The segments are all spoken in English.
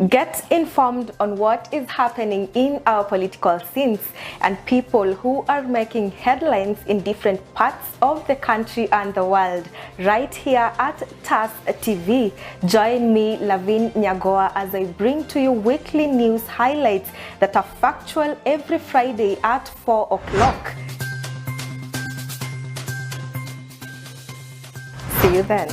Get informed on what is happening in our political scenes and people who are making headlines in different parts of the country and the world, right here at TAS TV. Join me, LAVIN NYAGOWA, as I bring to you weekly news highlights that are factual every Friday at 4 o'clock. See you then.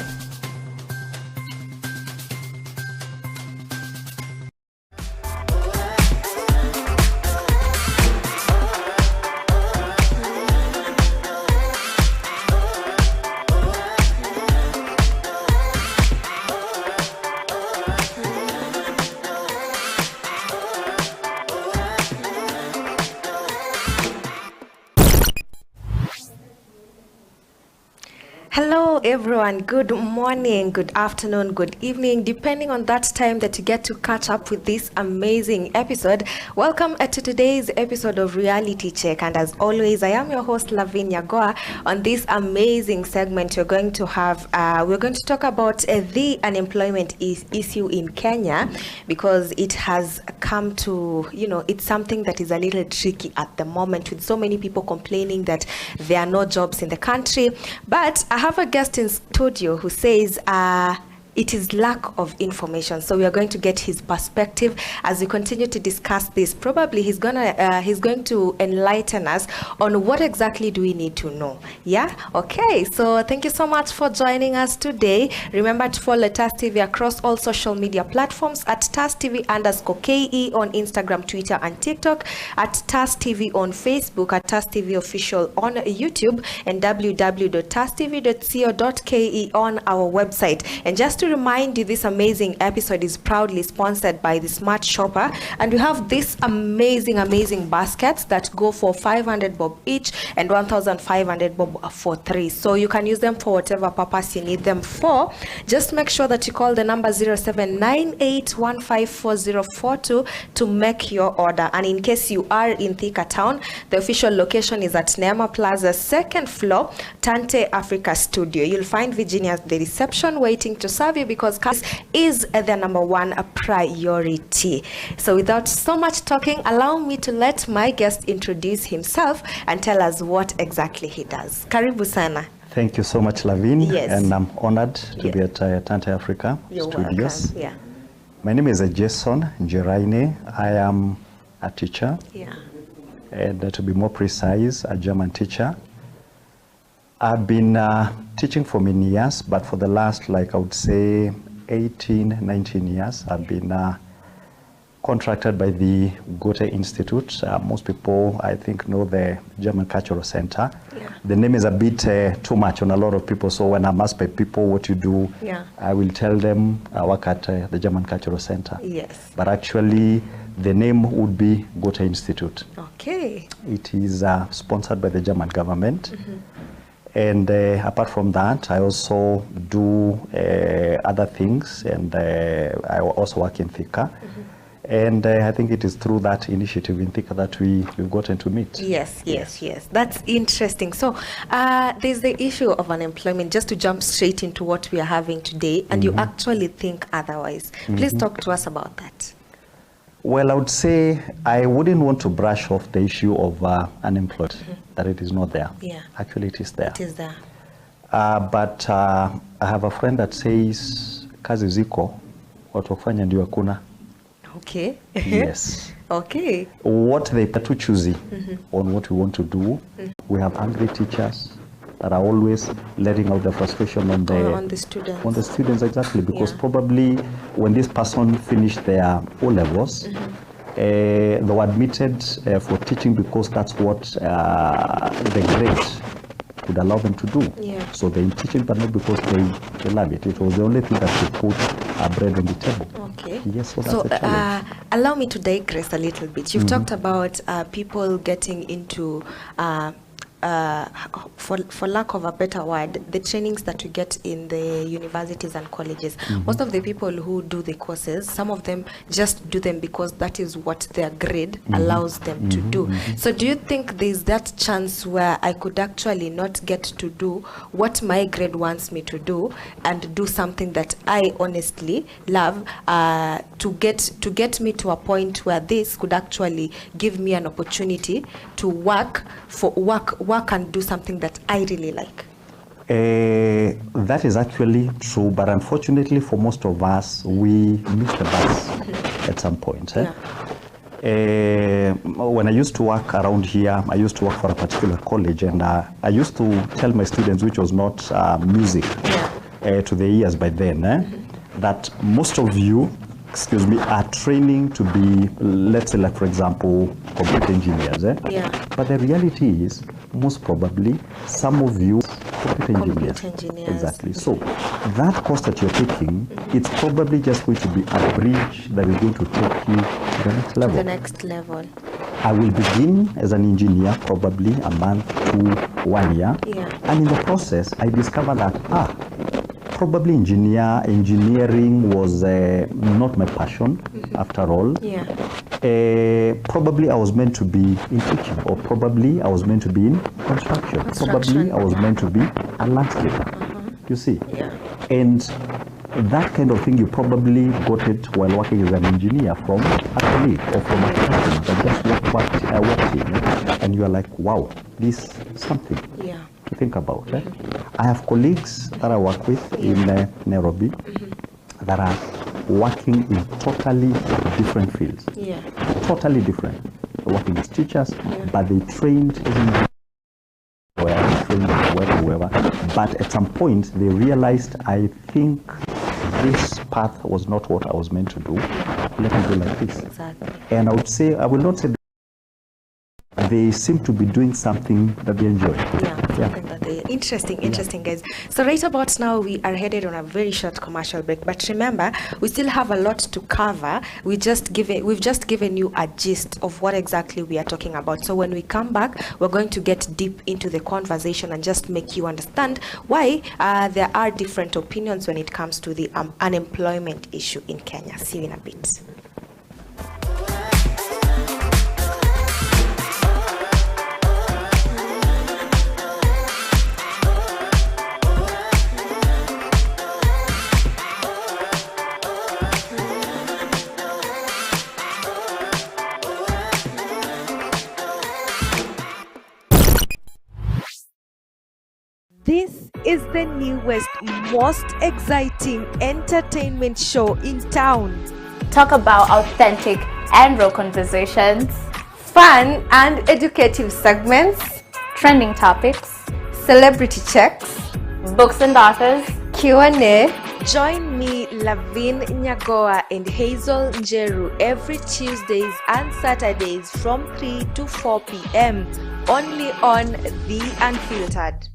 Hello everyone, good morning, good afternoon, good evening, depending on that time that you get to catch up with this amazing episode. Welcome to today's episode of Reality Check, and as always, I am your host LAVIN NYAGOWA. On this amazing segment, we're going to talk about the unemployment issue in Kenya, because it has come to, it's something that is a little tricky at the moment, with so many people complaining that there are no jobs in the country. But I have a guest in studio who says it is lack of information, so we are going to get his perspective as we continue to discuss this. Probably he's going to enlighten us on what exactly do we need to know. Yeah, okay, so thank you so much for joining us today. Remember to follow TAS TV across all social media platforms at TAS TV_KE on Instagram, Twitter and TikTok, at TAS TV on Facebook, at TAS TV official on YouTube, and www.tastv.co.ke on our website. And just to remind you, this amazing episode is proudly sponsored by the Smart Shopper, and we have these amazing baskets that go for 500 bob each and 1,500 bob for 3. So you can use them for whatever purpose you need them for. Just make sure that you call the number 0798154042 to make your order. And in case you are in Thika Town, the official location is at Neema Plaza, 2nd floor, Tante Africa Studio. You'll find Virginia at the reception waiting to serve you, because this is the number one priority. So without so much talking, allow me to let my guest introduce himself and tell us what exactly he does. Karibu sana. Thank you so much, LAVIN. Yes. And I'm honored to be at Tante Africa Studios. Welcome. Yeah. My name is Jason Njeraine. I am a teacher. Yeah. And to be more precise, a German teacher. I've been teaching for many years, but for the last, I would say, 18, 19 years, I've been contracted by the Goethe Institute. Most people, I think, know the German Cultural Center. Yeah. The name is a bit too much on a lot of people, so when I'm asked by people what you do, yeah, I will tell them I work at the German Cultural Center. Yes. But actually, the name would be Goethe Institute. Okay. It is sponsored by the German government. Mm-hmm. And apart from that, I also do other things, and I also work in Thika. Mm-hmm. And I think it is through that initiative in Thika that we've gotten to meet. Yes. That's interesting. So there's the issue of unemployment, just to jump straight into what we are having today, and you actually think otherwise. Please talk to us about that. Well, I would say I wouldn't want to brush off the issue of unemployment, that it is not there. Yeah. Actually, it is there. It is there. But I have a friend that says, kazi ziko, watu kufanya ndio hakuna. Okay. Yes. Okay. What they are to choosy on what we want to do. We have angry teachers that are always letting out the frustration on the students. On the students, exactly, because probably when this person finished their O-levels, they were admitted for teaching because that's what the grade would allow them to do. Yeah. So they're in teaching, but not because they love it. It was the only thing that could put bread on the table. Okay. Yes, so that's a challenge. Allow me to digress a little bit. You've talked about people getting into for lack of a better word, the trainings that we get in the universities and colleges, most of the people who do the courses, some of them just do them because that is what their grade allows them to do. So do you think there's that chance where I could actually not get to do what my grade wants me to do and do something that I honestly love, to get me to a point where this could actually give me an opportunity to work and do something that I really like? That is actually true, but unfortunately for most of us, we miss the bus at some point. When I used to work around here, I used to work for a particular college, and I used to tell my students, which was not music to the ears by then, that most of you, are training to be, let's say, like, for example, computer engineers. But the reality is, most probably, some of you computer engineers. Exactly. So that course that you're taking, it's probably just going to be a bridge that is going to take you to the next level. The next level. I will begin as an engineer, probably a month to 1 year. And in the process, I discovered that, probably engineering was not my passion after all. Probably I was meant to be in teaching, or probably I was meant to be in construction. Probably I was meant to be a landscaper. You see? And that kind of thing, you probably got it while working as an engineer from a colleague or from a company that just worked in, and you are like, wow, this is something to think about. I have colleagues that I work with in Nairobi that are working in totally different fields. Totally different. They're working as teachers, but they trained as whoever. But at some point, they realized, I think this path was not what I was meant to do. Let me do like this. And I will not say they seem to be doing something that they enjoy. Something that they interesting guys. So right about now we are headed on a very short commercial break, but remember, we still have a lot to cover. We've just given you a gist of what exactly we are talking about. So when we come back, we're going to get deep into the conversation and just make you understand why there are different opinions when it comes to the unemployment issue in Kenya. See you in a bit. This is the newest, most exciting entertainment show in town. Talk about authentic and real conversations, fun and educative segments, trending topics, celebrity checks, books and authors, Q&A. Join me, LAVIN NYAGOWA and Hazel Njeru every Tuesdays and Saturdays from 3 to 4 p.m. only on The Unfiltered.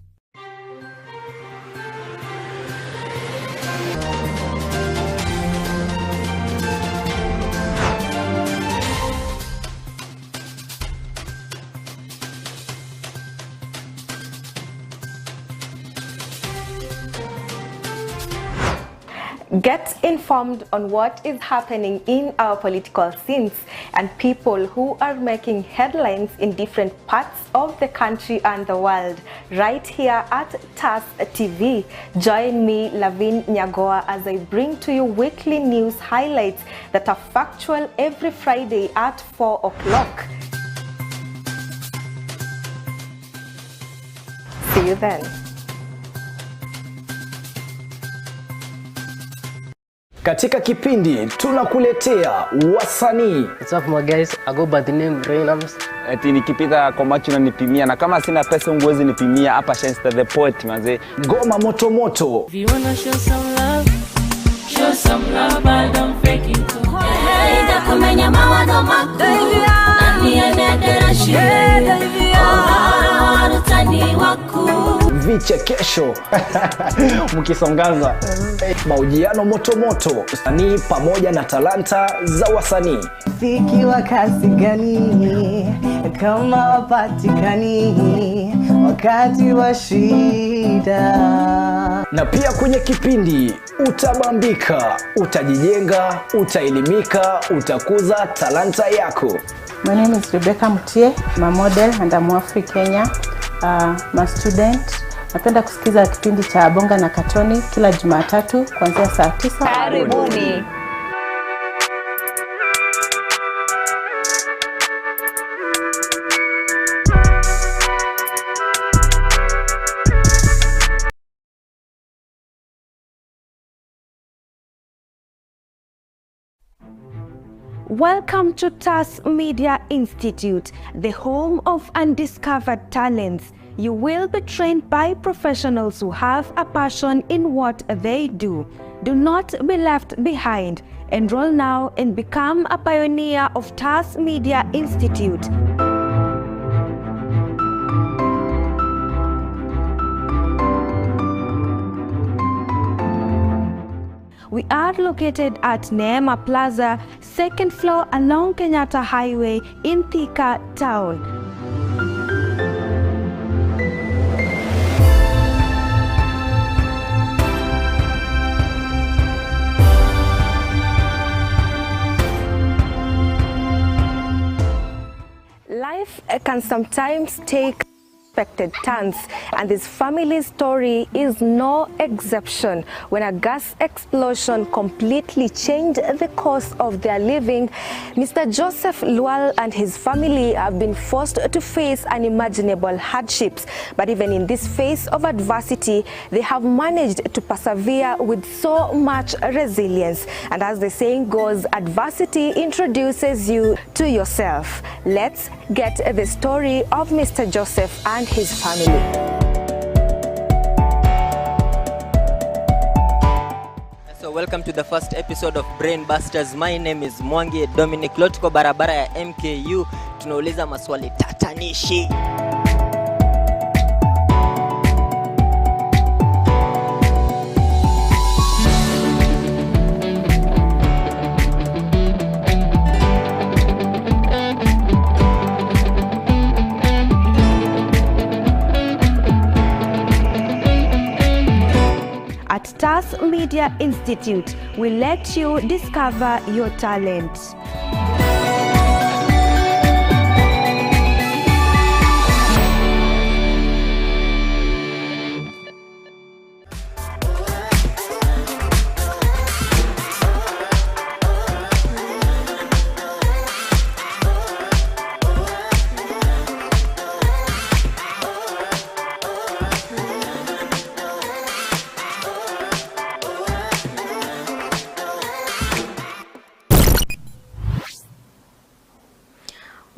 Get informed on what is happening in our political scenes and people who are making headlines in different parts of the country and the world, right here at TAS TV. Join me, LAVIN NYAGOWA, as I bring to you weekly news highlights that are factual every Friday at 4 o'clock. See you then. Katika kipindi tunakuletea wasanii. What's up my guys, I go by the name Rainams. Eti nikipita kwa macho na nipimia, na kama sina pesa ungewezi nipimia. Hapa Shenster the Poet manze. Ngoma moto moto. If you wanna show some love, but don't fake it. Hey, da kumenya mawazo makuu. Nani anadera shule. Oh, utani waku. vichekesho mkisongaza mahojiano moto wasanii pamoja na talanta za wasanii. Fiki wa kasi gani kama wapatikani wakati wa shida. Na pia kwenye kipindi utabambika, utajijenga, utaelimika, utakuza talanta yako. My name is Rebecca Mutie. I'm a model and I'm Afri Kenya. I'm a student. Napenda kusikiza kipindi cha Bonga na Katoni kila Jumatatu kuanzia saa 9. Karibuni. Welcome to TAS Media Institute, the home of undiscovered talents. You will be trained by professionals who have a passion in what they do. Do not be left behind. Enroll now and become a pioneer of TAS Media Institute. We are located at Neema Plaza, 2nd floor along Kenyatta Highway in Thika Town. Life can sometimes take unexpected turns, and this family story is no exception. When a gas explosion completely changed the course of their living, Mr. Joseph Lual and his family have been forced to face unimaginable hardships. But even in this phase of adversity, they have managed to persevere with so much resilience. And as the saying goes, adversity introduces you to yourself. Let's get the story of Mr. Joseph and his family. So welcome to the first episode of Brain Busters. My name is Mwangi Dominic. Lotiko barabara ya MKU. Tunauliza maswali tatanishi. At TAS Media Institute, we let you discover your talent.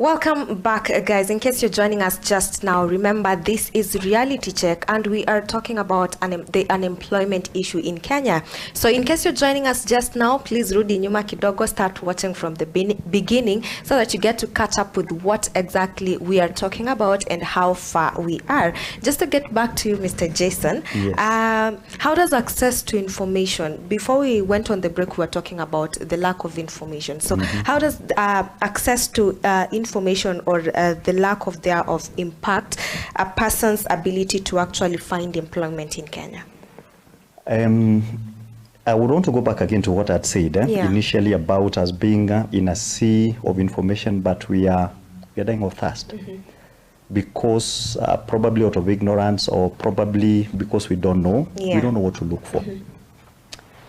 Welcome back, guys. In case you're joining us just now, remember this is Reality Check and we are talking about the unemployment issue in Kenya. So in case you're joining us just now, please rudi nyuma kidogo, start watching from the beginning so that you get to catch up with what exactly we are talking about and how far we are. Just to get back to you, Mr. Jason, yes. How does access to information, before we went on the break, we were talking about the lack of information. So how does access to information or the lack of thereof impact a person's ability to actually find employment in Kenya? I would want to go back again to what I'd said initially about us being in a sea of information, but we are dying of thirst. Because probably out of ignorance or probably because we don't know, we don't know what to look for.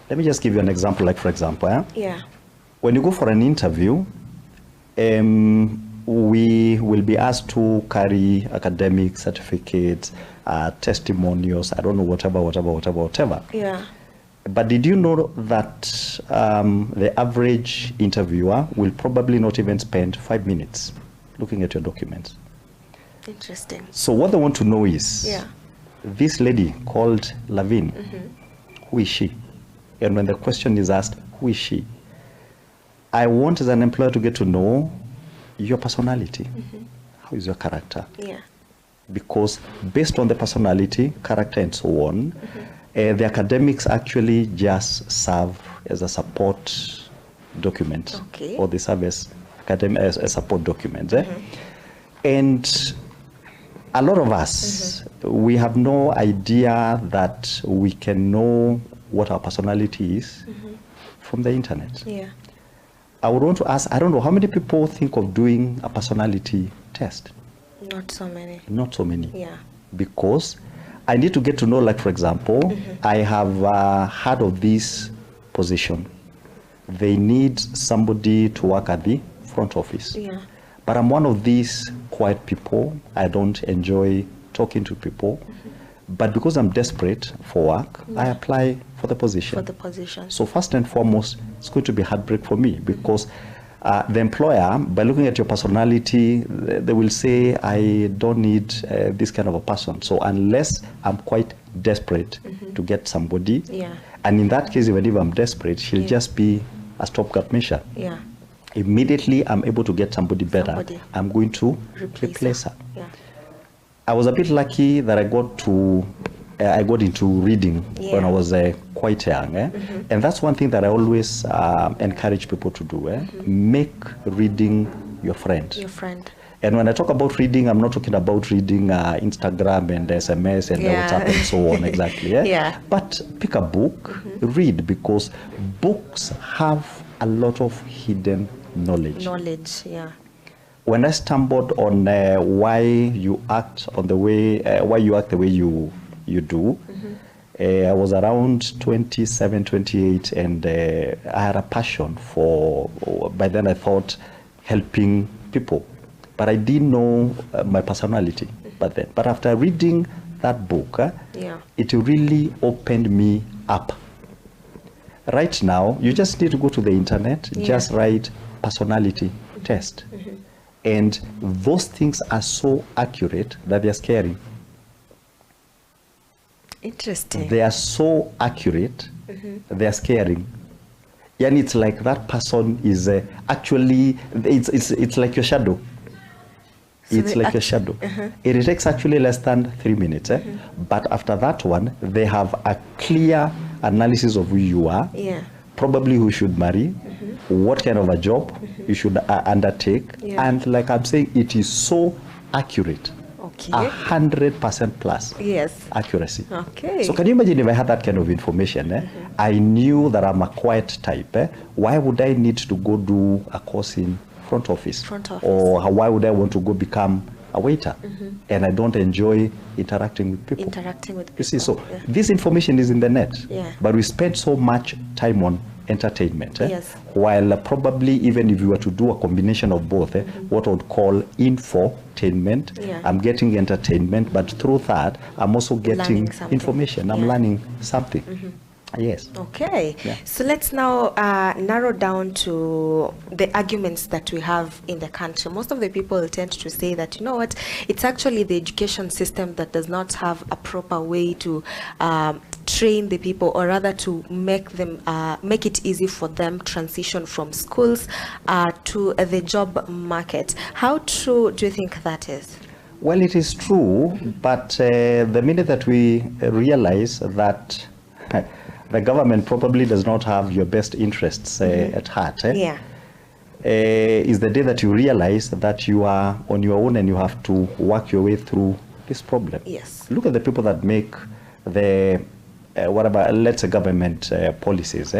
Let me just give you an example, like for example, when you go for an interview, we will be asked to carry academic certificates, testimonials, I don't know, whatever. Yeah. But did you know that the average interviewer will probably not even spend 5 minutes looking at your documents? Interesting. So what they want to know is, this lady called LAVIN, who is she? And when the question is asked, who is she? I want as an employer to get to know your personality. How is your character? Yeah. because based on the personality, character, and so on, the academics actually just serve as a support document, or they serve as a support document. And a lot of us, we have no idea that we can know what our personality is from the internet. Yeah. I would want to ask, I don't know, how many people think of doing a personality test? Not so many. Not so many. Yeah. Because I need to get to know, like, for example, I have heard of this position. They need somebody to work at the front office. Yeah. But I'm one of these quiet people. I don't enjoy talking to people. But because I'm desperate for work, I apply for the position. For the position. So first and foremost, it's going to be heartbreak for me because the employer, by looking at your personality, they will say, I don't need this kind of a person. So unless I'm quite desperate to get somebody, and in that case, even if I'm desperate, she'll just be a stopgap measure. Yeah. Immediately I'm able to get somebody better, I'm going to replace her. Yeah. I was a bit lucky that I got into reading when I was quite young. And that's one thing that I always encourage people to do. Make reading your friend. Your friend. And when I talk about reading, I'm not talking about reading Instagram and SMS and WhatsApp and so on, exactly. But pick a book, read, because books have a lot of hidden knowledge. When I stumbled on why you act on the way, why you act the way you do, I was around 27, 28, and I had a passion for, by then I thought, helping people. But I didn't know my personality but then. But after reading that book, it really opened me up. Right now, you just need to go to the internet, just write personality test. And those things are so accurate that they're scary. Interesting. They are so accurate, they're scaring. And it's like that person is actually, it's like your shadow. So it's like your shadow. It takes actually less than 3 minutes. But after that one, they have a clear analysis of who you are, probably who you should marry, what kind of a job you should undertake. And like I'm saying, it is so accurate. 100% plus accuracy. So can you imagine if I had that kind of information? I knew that I'm a quiet type. Why would I need to go do a course in front office? Or why would I want to go become a waiter? And I don't enjoy interacting with people. You see, so this information is in the net, but we spend so much time on entertainment, while probably even if you were to do a combination of both, what I would call infotainment, I'm getting entertainment, but through that I'm also getting information. I'm learning something. Yes. Okay. So let's now narrow down to the arguments that we have in the country. Most of the people tend to say that, you know what, it's actually the education system that does not have a proper way to train the people, or rather to make them make it easy for them transition from schools to the job market. How true do you think that is? Well, it is true, but the minute that we realize that the government probably does not have your best interests at heart, is the day that you realize that you are on your own and you have to work your way through this problem. Look at the people that make the whatever, let's say, government policies.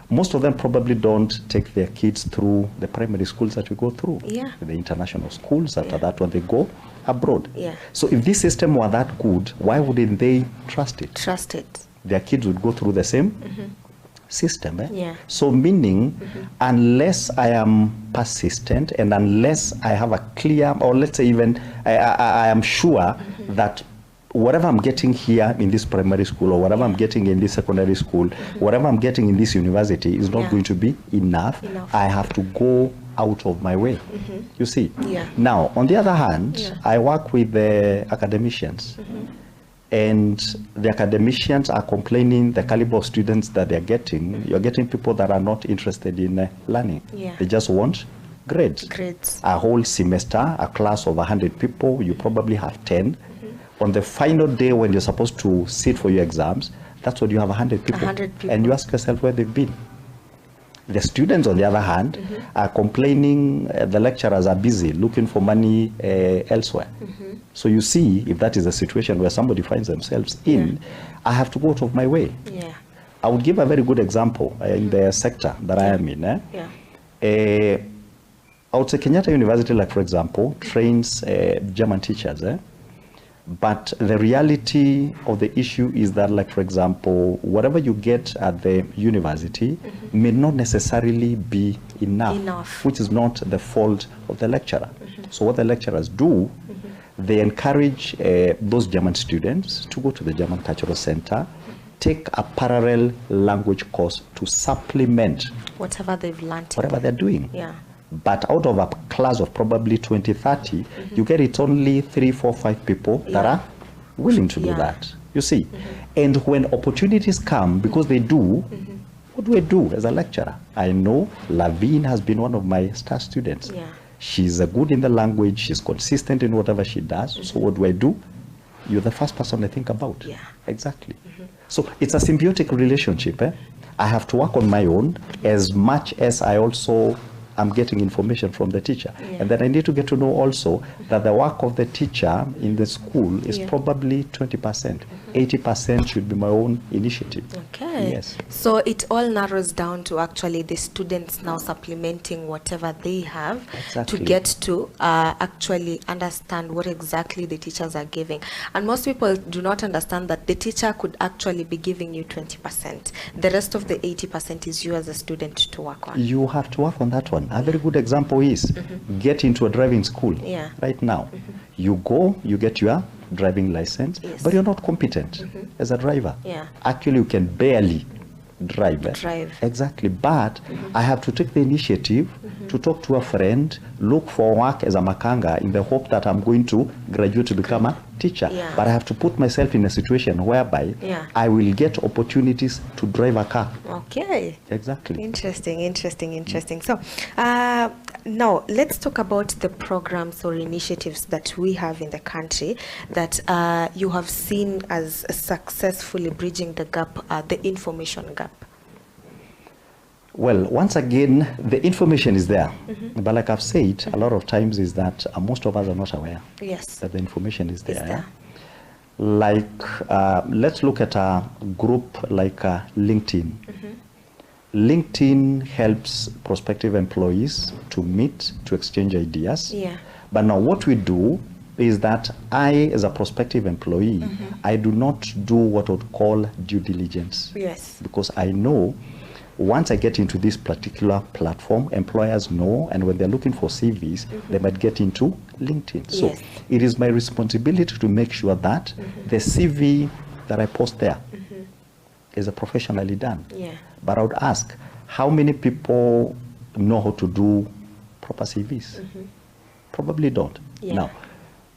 Most of them probably don't take their kids through the primary schools that we go through, the international schools. After that one, they go abroad. So if this system were that good, why wouldn't they trust it? Their kids would go through the same system. So meaning, unless I am persistent and unless I have a clear, or let's say even I am sure that whatever I'm getting here in this primary school, or whatever I'm getting in this secondary school, whatever I'm getting in this university is not going to be enough. I have to go out of my way. You see? Now, on the other hand, I work with the academicians. And the academicians are complaining the caliber of students that they're getting. You're getting people that are not interested in learning. They just want grades. A whole semester, a class of 100 people, you probably have 10. On the final day when you're supposed to sit for your exams, that's when you have 100 people. 100 people. And you ask yourself where they've been. The students, on the other hand, are complaining the lecturers are busy looking for money elsewhere. So you see, if that is a situation where somebody finds themselves in, I have to go out of my way. I would give a very good example in the sector that I am in. I would say Kenyatta University, like for example, trains German teachers. But the reality of the issue is that, like for example, whatever you get at the university may not necessarily be enough, which is not the fault of the lecturer. So what the lecturers do, they encourage those German students to go to the German Cultural Center, take a parallel language course to supplement whatever they've learned, whatever they're doing. But out of a class of probably 20, 30, you get it only 3, 4, 5 people that are willing to do that. You see? And when opportunities come, because they do, what do I do as a lecturer? I know Lavin has been one of my star students. She's good in the language, she's consistent in whatever she does. So what do? You're the first person I think about. Exactly. So it's a symbiotic relationship. I have to work on my own as much as I also am getting information from the teacher. And then I need to get to know also that the work of the teacher in the school is probably 20%. 80% should be my own initiative. Yes. So it all narrows down to actually the students now supplementing whatever they have to get to actually understand what exactly the teachers are giving. And most people do not understand that the teacher could actually be giving you 20%. The rest of the 80% is you as a student to work on. You have to work on that one. A very good example is get into a driving school right now. You go, you get your driving license, but you're not competent as a driver. Actually, you can barely drive. Exactly. But I have to take the initiative to talk to a friend, look for work as a makanga in the hope that I'm going to graduate to become a teacher. But I have to put myself in a situation whereby I will get opportunities to drive a car. Exactly. Interesting. So now let's talk about the programs or initiatives that we have in the country that you have seen as successfully bridging the gap, the information gap. Well, once again, the information is there. But like I've said, a lot of times is that most of us are not aware that the information is there. Like, let's look at a group like LinkedIn. LinkedIn helps prospective employees to meet, to exchange ideas. But now what we do is that I, as a prospective employee, I do not do what I would call due diligence. Because I know once I get into this particular platform, employers know, and when they're looking for CVs, they might get into LinkedIn. So it is my responsibility to make sure that the CV that I post there is professionally done. But I would ask, how many people know how to do proper CVs? Probably don't. Now,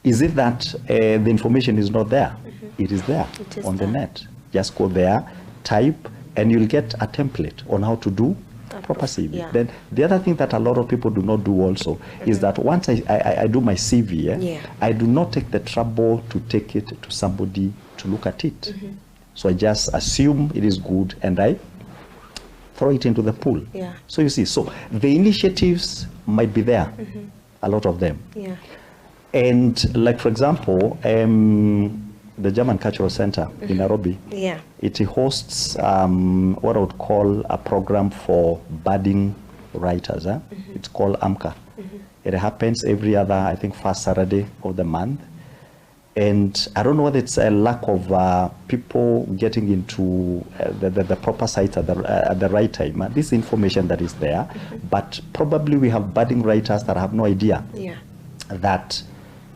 is it that the information is not there? It is there on the net. Just go there, type, and you'll get a template on how to do proper CV. Then the other thing that a lot of people do not do also is that once I do my CV, I do not take the trouble to take it to somebody to look at it. So I just assume it is good and I throw it into the pool. So you see, so the initiatives might be there, a lot of them. And like for example, the German Cultural Center in Nairobi, it hosts what I would call a program for budding writers. It's called AMCA. It happens every other, I think, first Saturday of the month. And I don't know whether it's a lack of people getting into the proper sites at the right time. This information that is there, but probably we have budding writers that have no idea that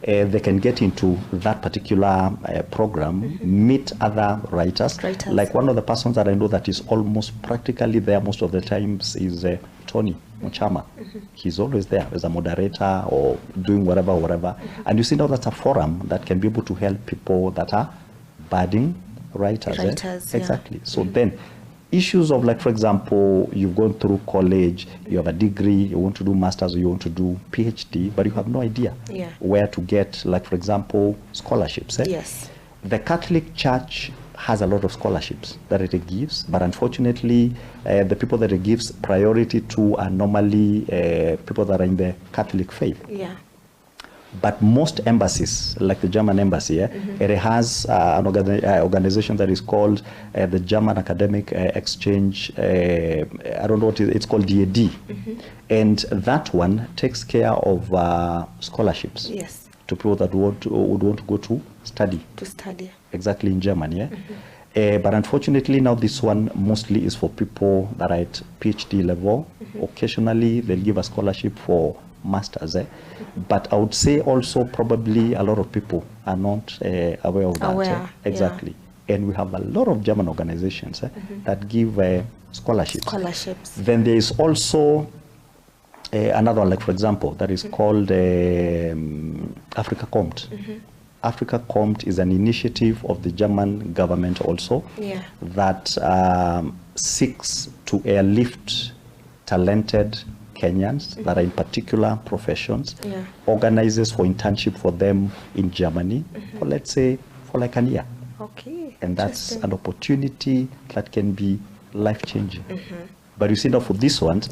they can get into that particular program, meet other writers. Like one of the persons that I know that is almost practically there most of the times is Tony Muchama. He's always there as a moderator or doing whatever. And you see now that's a forum that can be able to help people that are budding writers. Exactly. So then issues of, like, for example, you've gone through college, you have a degree, you want to do masters or you want to do PhD, but you have no idea where to get, like, for example, scholarships. Yes. The Catholic Church has a lot of scholarships that it gives, but unfortunately, the people that it gives priority to are normally people that are in the Catholic faith. Yeah. But most embassies, like the German embassy, it has an organization that is called the German Academic Exchange, I don't know what it's called, DAD. And that one takes care of scholarships to people that would want to go to study. Exactly, in Germany. But unfortunately now this one mostly is for people that are at PhD level. Occasionally they'll give a scholarship for masters, but I would say also probably a lot of people are not aware of that. Exactly. And we have a lot of German organizations that give scholarships. Then there is also another one, like, for example, that is called Africa Compt. Africa Compt is an initiative of the German government also that seeks to airlift talented Kenyans that are in particular professions, organizes for internship for them in Germany for, let's say, for like a year. And that's an opportunity that can be life-changing. But you see now for this one,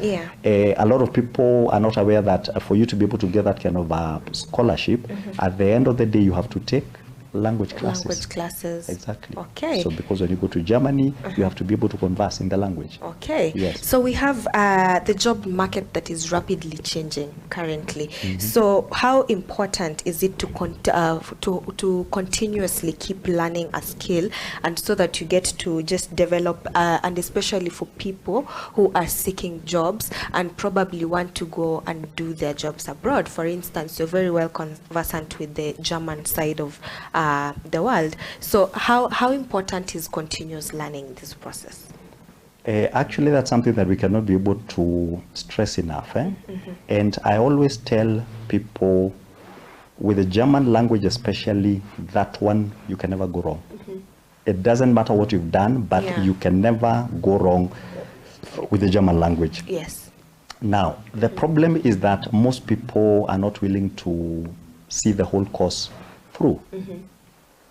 a lot of people are not aware that for you to be able to get that kind of scholarship, at the end of the day, you have to take language classes. Exactly. So because when you go to Germany, you have to be able to converse in the language. Yes. So we have the job market that is rapidly changing currently. So how important is it to continuously keep learning a skill, and so that you get to just develop, and especially for people who are seeking jobs and probably want to go and do their jobs abroad? For instance, you're very well conversant with the German side of the world. So how important is continuous learning in this process? Actually, that's something that we cannot be able to stress enough. And I always tell people, with the German language especially, that one you can never go wrong. It doesn't matter what you've done, but you can never go wrong with the German language. Now, the problem is that most people are not willing to see the whole course through.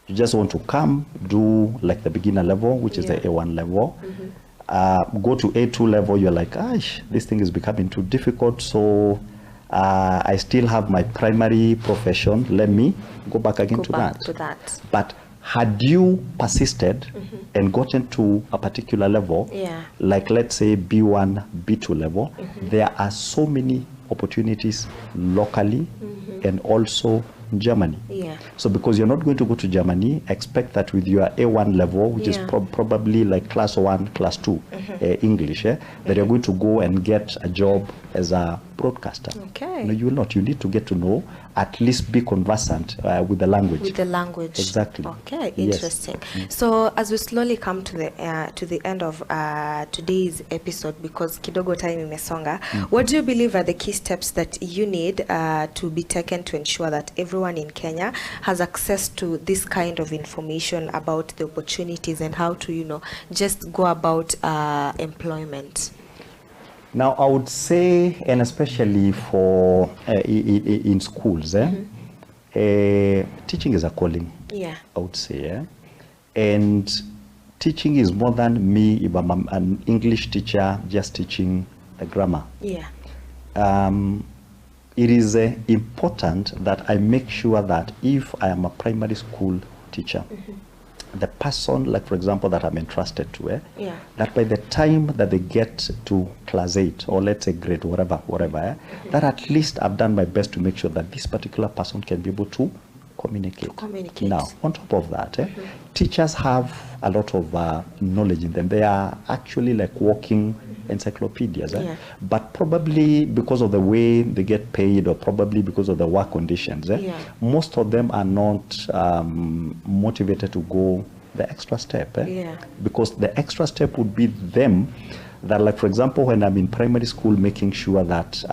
You just want to come, do like the beginner level, which is the A1 level. Go to A2 level, you're like, gosh, this thing is becoming too difficult, so I still have my primary profession, let me go back again to that. But had you persisted and gotten to a particular level, like let's say B1, B2 level, there are so many opportunities locally and also in Germany. So because you're not going to go to Germany, expect that with your A1 level, which is probably like class 1, class 2 English, that you're going to go and get a job as a broadcaster. No, you will not. You need to get to know, at least be conversant with the language. Exactly. Interesting. So as we slowly come to the end of today's episode, because kidogo time imesonga, what do you believe are the key steps that you need to be taken to ensure that everyone in Kenya has access to this kind of information about the opportunities and how to, just go about employment? Now, I would say, and especially for in schools, teaching is a calling. I would say, and teaching is more than me if I'm an English teacher just teaching the grammar. It is important that I make sure that if I am a primary school teacher, the person, like for example, that I'm entrusted to, that by the time that they get to class 8 or let's say grade whatever, that at least I've done my best to make sure that this particular person can be able to communicate. Now, on top of that, teachers have a lot of knowledge in them. They are actually like walking encyclopedias, but probably because of the way they get paid or probably because of the work conditions, most of them are not motivated to go the extra step, because the extra step would be them that, like for example, when I'm in primary school, making sure that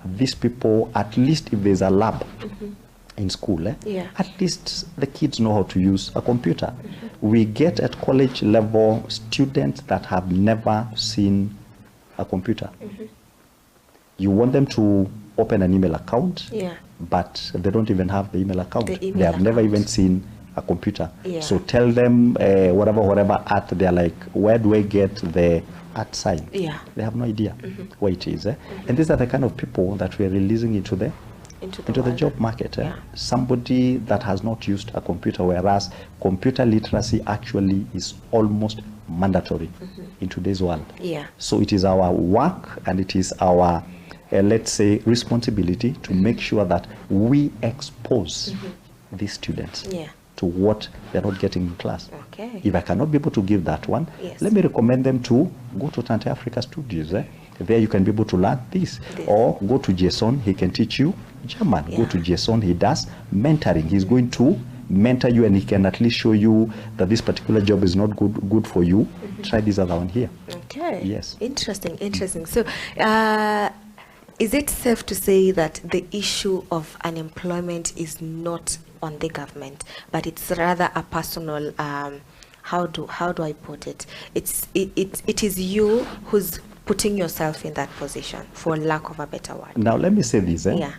these people, at least if there's a lab in school, Yeah. at least the kids know how to use a computer. We get at college level students that have never seen a computer. You want them to open an email account, Yeah. but they don't even have the email account. The email They have never account. even seen a computer. Yeah. So tell them whatever art, they're like, where do I get the art sign? Yeah. They have no idea where it is. And these are the kind of people that we're releasing into the world. job market. Yeah. Somebody that has not used a computer, whereas computer literacy actually is almost mandatory in today's world. Yeah. So it is our work and it is our, let's say, responsibility to make sure that we expose these students Yeah. to what they're not getting in class. Okay. If I cannot be able to give that one, Yes. let me recommend them to go to Tante Africa Studios. There you can be able to learn this. Or go to Jason, he can teach you German. Go to Jason, he does mentoring. He's going to mentor you and he can at least show you that this particular job is not good for you. Try this other one here. Okay. Yes. Interesting. So, is it safe to say that the issue of unemployment is not on the government, but it's rather a personal, how do I put it? It is you who's putting yourself in that position, for lack of a better word. Now let me say this. Yeah.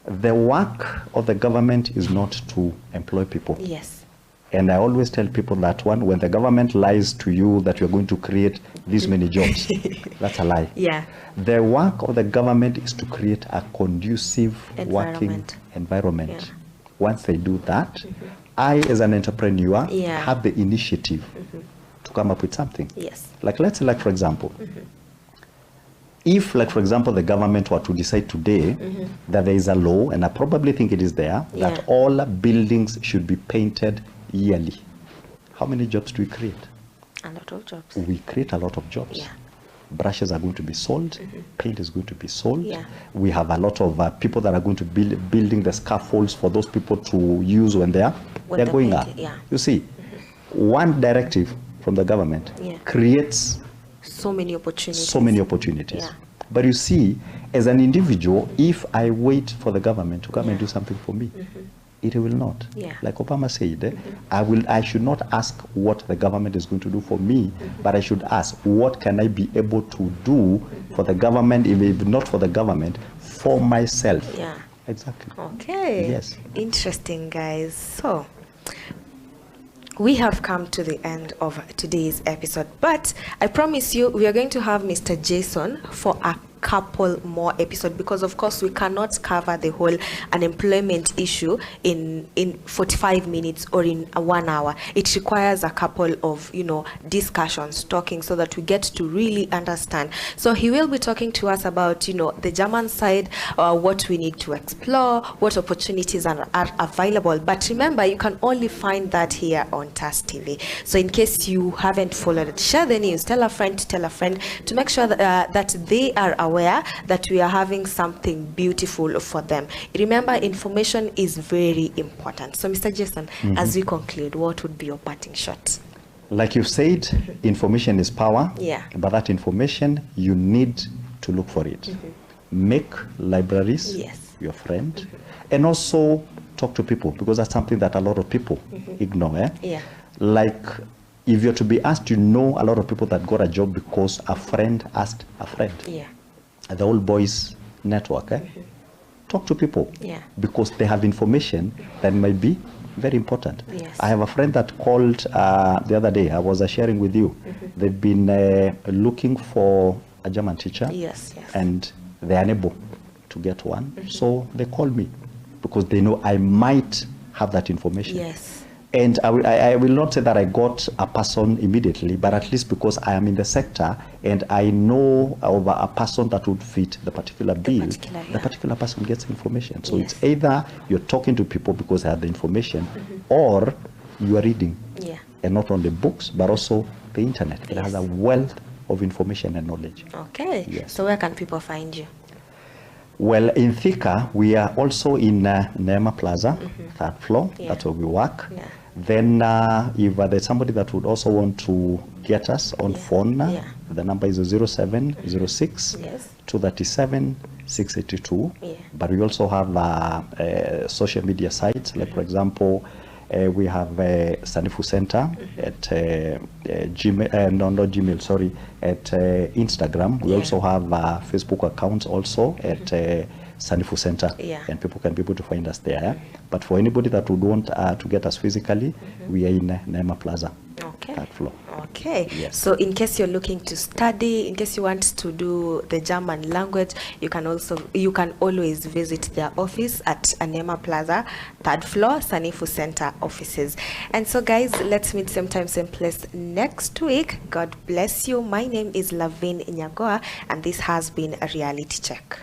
The work of the government is not to employ people. Yes. And I always tell people that when the government lies to you that you're going to create this many jobs, that's a lie. Yeah. The work of the government is to create a conducive working Environment. environment. Yeah. Once they do that, I, as an entrepreneur, Yeah. have the initiative to come up with something. Yes. Like, let's say, like, for example, if, like, for example, the government were to decide today that there is a law, and I probably think it is there, Yeah. that all buildings should be painted yearly. How many jobs do we create? A lot of jobs. We create a lot of jobs. Yeah. Brushes are going to be sold, paint is going to be sold. Yeah. We have a lot of people that are going to be building the scaffolds for those people to use when they're going up. Yeah. You see, one directive from the government Yeah. creates So many opportunities. so many opportunities. Yeah. But you see, as an individual, if I wait for the government to come and do something for me, it will not. Yeah. Like Obama said, I should not ask what the government is going to do for me, but I should ask what can I be able to do for the government, if not for the government, for myself. Yeah. Exactly. Okay. Yes. Interesting, guys. So, we have come to the end of today's episode, but I promise you we are going to have Mr. Jason for a couple more episodes, because of course we cannot cover the whole unemployment issue in 45 minutes or in 1 hour. It requires a couple of discussions, talking, so that we get to really understand. So he will be talking to us about the German side, what we need to explore, what opportunities are available. But remember, you can only find that here on TAS TV. So in case you haven't followed it, share the news, tell a friend to make sure that they are aware that we are having something beautiful for them. Remember, information is very important. So Mr. Jason, as we conclude, what would be your parting shot? Like you've said, information is power. Yeah. But that information, you need to look for it. Make libraries your friend, and also talk to people, because that's something that a lot of people ignore. Yeah. Like, if you're to be asked, a lot of people that got a job because a friend asked a friend. Yeah. The old boys network. Talk to people, because they have information that might be very important. Yes. I have a friend that called the other day. I was sharing with you. They've been looking for a German teacher. Yes. And they're unable to get one. So they called me because they know I might have that information. Yes. And I will not say that I got a person immediately, but at least because I am in the sector and I know of a person that would fit the particular bill, the particular person gets information. So it's either you're talking to people because they have the information, or you are reading. And not only books, but also the internet. It has a wealth of information and knowledge. Okay. Yes. So where can people find you? Well, in Thika, we are also in Neema Plaza, 3rd floor. That's where we work. Then if there's somebody that would also want to get us on phone, the number is 0706 237 682. Yeah. But we also have social media sites, like for example, we have Sanifu Center at Gmail, not Gmail, sorry, at Instagram. We also have Facebook accounts also at Sanifu Center, and people can be able to find us there. Yeah? But for anybody that would want to get us physically, we are in Neema Plaza. Okay. Third floor. Okay. Yes. So in case you're looking to study, in case you want to do the German language, you can always visit their office at Neema Plaza, third floor, Sanifu Center offices. And so guys, let's meet same time, same place next week. God bless you. My name is LAVIN NYAGOWA, and this has been a reality check.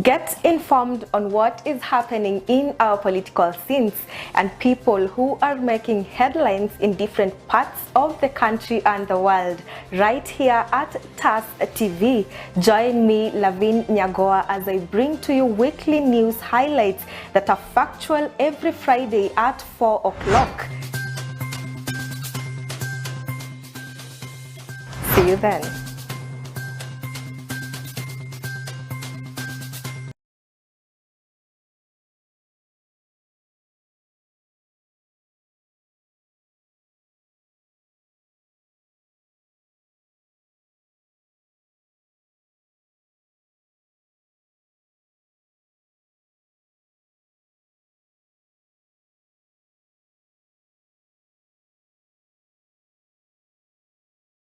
Get informed on what is happening in our political scenes and people who are making headlines in different parts of the country and the world right here at TAS TV. Join me, LAVIN NYAGOWA, as I bring to you weekly news highlights that are factual every Friday at 4 o'clock. See you then.